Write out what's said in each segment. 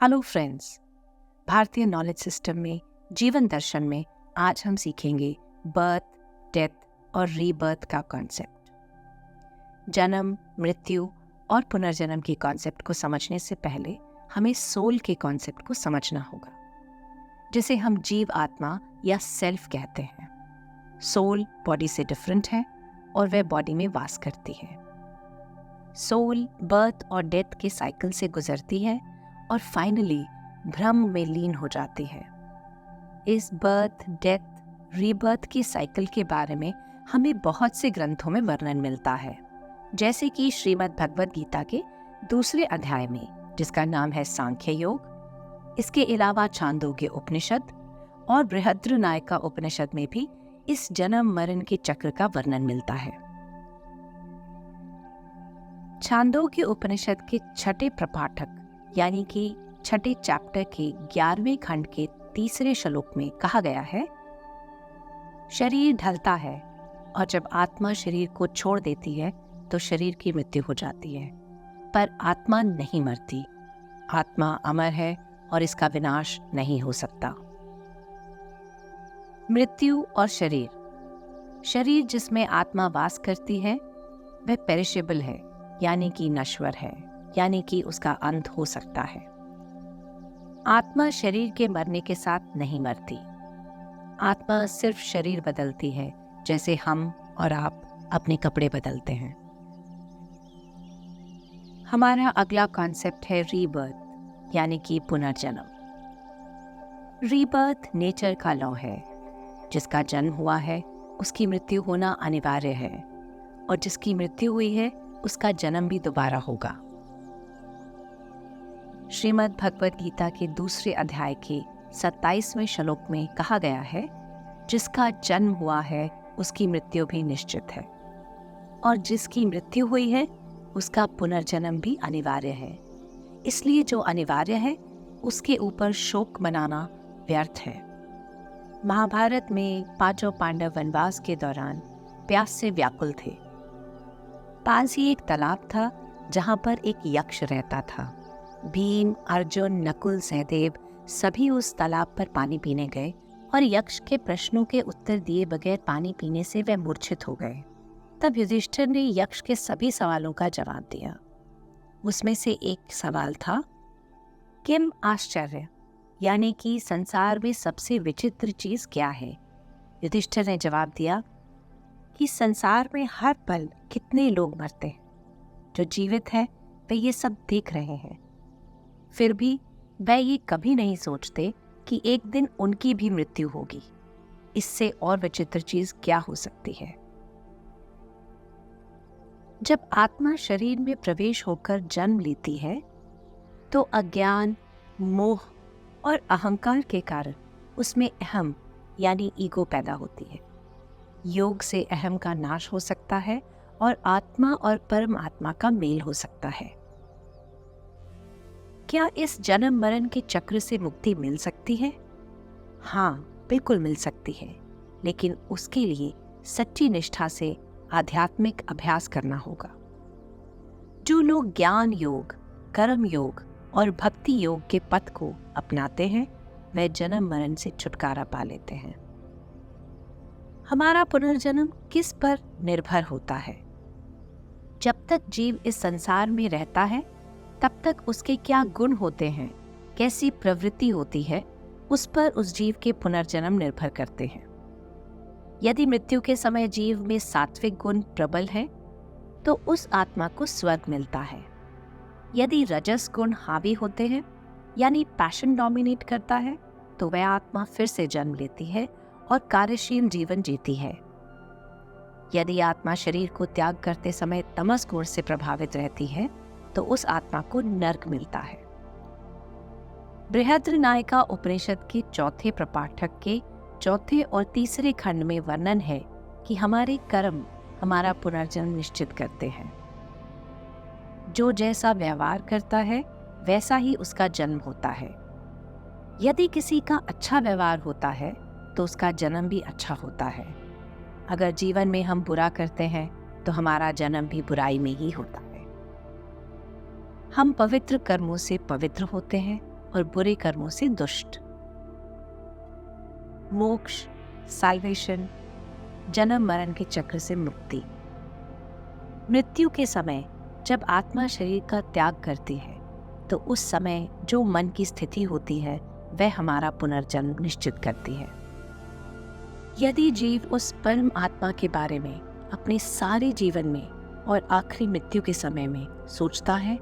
Hello friends, भारतीय knowledge system में जीवन दर्शन में आज हम सीखेंगे बर्थ, डेथ और रीबर्थ का कॉन्सेप्ट। जन्म, मृत्यु और पुनर्जन्म के कॉन्सेप्ट को समझने से पहले हमें सोल के कॉन्सेप्ट को समझना होगा, जिसे हम जीव आत्मा या सेल्फ कहते हैं। सोल बॉडी से डिफरेंट है और वह बॉडी में वास करती है। सोल बर्थ और डेथ के साइकिल से गुजरती है और फाइनली ब्रह्म में लीन हो जाती है। इस बर्थ, डेथ, रीबर्थ की साइकिल के बारे में हमें बहुत से ग्रंथों में वर्णन मिलता है, जैसे कि श्रीमद् भगवद गीता के दूसरे अध्याय में, जिसका नाम है सांख्य योग। इसके अलावा छांदोग्य उपनिषद और बृहद्रनायका उपनिषद में भी इस जन्म मरण के चक्र का वर्णन मिलता है। छांदोग्य उपनिषद के छठे प्रपाठक यानी कि छठे चैप्टर के 11वें खंड के तीसरे श्लोक में कहा गया है, शरीर ढलता है और जब आत्मा शरीर को छोड़ देती है तो शरीर की मृत्यु हो जाती है, पर आत्मा नहीं मरती। आत्मा अमर है और इसका विनाश नहीं हो सकता। मृत्यु और शरीर जिसमें आत्मा वास करती है वह पेरिशेबल है, यानी कि नश्वर है, यानी कि उसका अंत हो सकता है। आत्मा शरीर के मरने के साथ नहीं मरती। आत्मा सिर्फ शरीर बदलती है, जैसे हम और आप अपने कपड़े बदलते हैं। हमारा अगला कॉन्सेप्ट है रीबर्थ, यानी कि पुनर्जन्म। रीबर्थ नेचर का लॉ है। जिसका जन्म हुआ है उसकी मृत्यु होना अनिवार्य है, और जिसकी मृत्यु हुई है उसका जन्म भी दोबारा होगा। श्रीमद् भगवद गीता के दूसरे अध्याय के 27वें श्लोक में कहा गया है, जिसका जन्म हुआ है उसकी मृत्यु भी निश्चित है, और जिसकी मृत्यु हुई है उसका पुनर्जन्म भी अनिवार्य है। इसलिए जो अनिवार्य है उसके ऊपर शोक मनाना व्यर्थ है। महाभारत में पांचों पांडव वनवास के दौरान प्यास से व्याकुल थे। पास ही एक तालाब था जहां पर एक यक्ष रहता था। भीम, अर्जुन, नकुल, सहदेव सभी उस तालाब पर पानी पीने गए और यक्ष के प्रश्नों के उत्तर दिए बगैर पानी पीने से वे मूर्छित हो गए। तब युधिष्ठिर ने यक्ष के सभी सवालों का जवाब दिया। उसमें से एक सवाल था, किम आश्चर्य, यानी कि संसार में सबसे विचित्र चीज क्या है। युधिष्ठिर ने जवाब दिया कि संसार में हर पल कितने लोग मरते हैं। जो जीवित है वे ये सब देख रहे हैं, फिर भी वे ये कभी नहीं सोचते कि एक दिन उनकी भी मृत्यु होगी। इससे और विचित्र चीज क्या हो सकती है। जब आत्मा शरीर में प्रवेश होकर जन्म लेती है तो अज्ञान, मोह और अहंकार के कारण उसमें अहम यानी ईगो पैदा होती है। योग से अहम का नाश हो सकता है और आत्मा और परमात्मा का मेल हो सकता है। क्या इस जन्म मरण के चक्र से मुक्ति मिल सकती है? हाँ, बिल्कुल मिल सकती है, लेकिन उसके लिए सच्ची निष्ठा से आध्यात्मिक अभ्यास करना होगा। जो लोग ज्ञान योग, कर्म योग और भक्ति योग के पथ को अपनाते हैं वे जन्म मरण से छुटकारा पा लेते हैं। हमारा पुनर्जन्म किस पर निर्भर होता है? जब तक जीव इस संसार में रहता है तब तक उसके क्या गुण होते हैं, कैसी प्रवृत्ति होती है, उस पर उस जीव के पुनर्जन्म निर्भर करते हैं। यदि मृत्यु के समय जीव में सात्विक गुण प्रबल है तो उस आत्मा को स्वर्ग मिलता है। यदि रजस गुण हावी होते हैं यानी पैशन डोमिनेट करता है तो वह आत्मा फिर से जन्म लेती है और कार्यशील जीवन जीती है। यदि आत्मा शरीर को त्याग करते समय तमस गुण से प्रभावित रहती है तो उस आत्मा को नर्क मिलता है। बृहद्रनायका उपनिषद के चौथे प्रपाठक के चौथे और तीसरे खंड में वर्णन है कि हमारे कर्म हमारा पुनर्जन्म निश्चित करते हैं। जो जैसा व्यवहार करता है वैसा ही उसका जन्म होता है। यदि किसी का अच्छा व्यवहार होता है तो उसका जन्म भी अच्छा होता है। अगर जीवन में हम बुरा करते हैं तो हमारा जन्म भी बुराई में ही होता है। हम पवित्र कर्मों से पवित्र होते हैं और बुरे कर्मों से दुष्ट। मोक्ष, साल्वेशन, जन्म मरण के चक्र से मुक्ति। मृत्यु के समय जब आत्मा शरीर का त्याग करती है तो उस समय जो मन की स्थिति होती है वह हमारा पुनर्जन्म निश्चित करती है। यदि जीव उस परम आत्मा के बारे में अपने सारे जीवन में और आखिरी मृत्यु के समय में सोचता है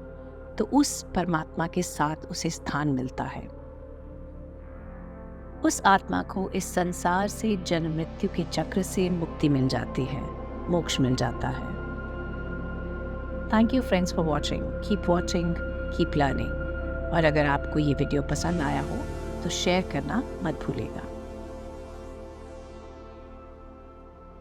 तो उस परमात्मा के साथ उसे स्थान मिलता है। उस आत्मा को इस संसार से जन्म मृत्यु के चक्र से मुक्ति मिल जाती है, मोक्ष मिल जाता है। Thank you friends for watching. Keep learning. और अगर आपको ये वीडियो पसंद आया हो तो शेयर करना मत भूलिएगा।